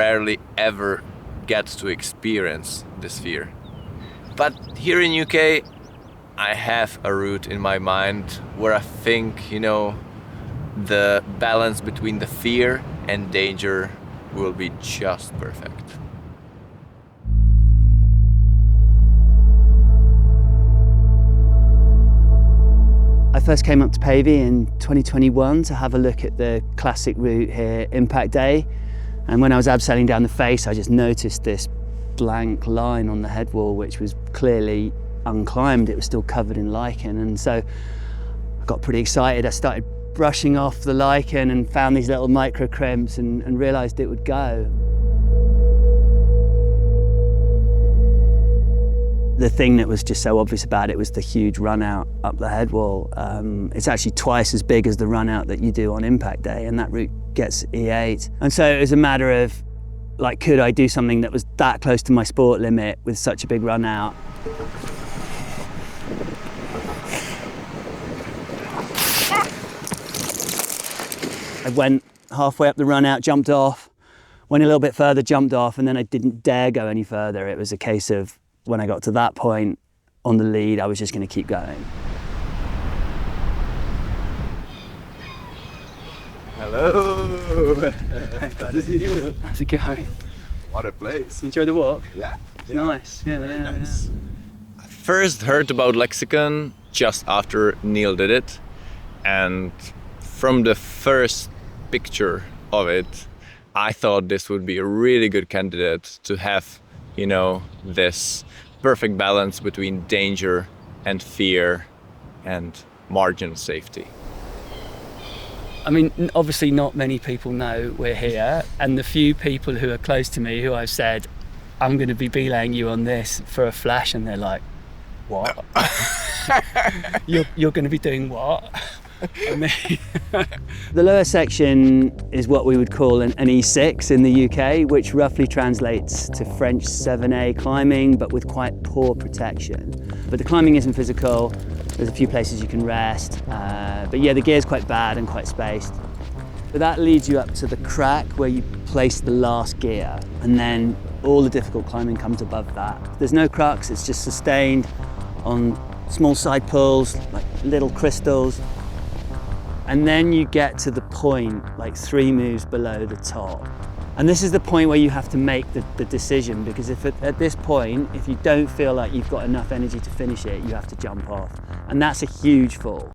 rarely ever get to experience this fear. But here in UK, I have a route in my mind where I think, the balance between the fear and danger will be just perfect. I first came up to Pavey in 2021 to have a look at the classic route here, Impact Day. And when I was abseiling down the face, I just noticed this blank line on the head wall, which was clearly unclimbed. It was still covered in lichen. And so I got pretty excited. I started brushing off the lichen and found these little micro crimps and realized it would go. The thing that was just so obvious about it was the huge run out up the head wall. It's actually twice as big as the run out that you do on Impact Day, and that route gets E8. And so it was a matter of, could I do something that was that close to my sport limit with such a big run out? I went halfway up the run out, jumped off, went a little bit further, jumped off, and then I didn't dare go any further. It was a case of, when I got to that point on the lead, I was just going to keep going. Hello! How's it going? What a place. Enjoy the walk? Yeah. Nice. Yeah, nice. I first heard about Lexicon just after Neil did it, and from the first picture of it, I thought this would be a really good candidate to have, this perfect balance between danger and fear and margin of safety. I mean, obviously not many people know we're here, and the few people who are close to me who I've said, I'm going to be belaying you on this for a flash, and they're like, what? You're going to be doing what? I mean, the lower section is what we would call an E6 in the UK, which roughly translates to French 7A climbing, but with quite poor protection. But the climbing isn't physical. There's a few places you can rest. But yeah, the gear's quite bad and quite spaced. But that leads you up to the crack where you place the last gear, and then all the difficult climbing comes above that. There's no crux, it's just sustained on small side pulls, like little crystals. And then you get to the point, 3 moves below the top. And this is the point where you have to make the decision, because if at this point, if you don't feel like you've got enough energy to finish it, you have to jump off. And that's a huge fall.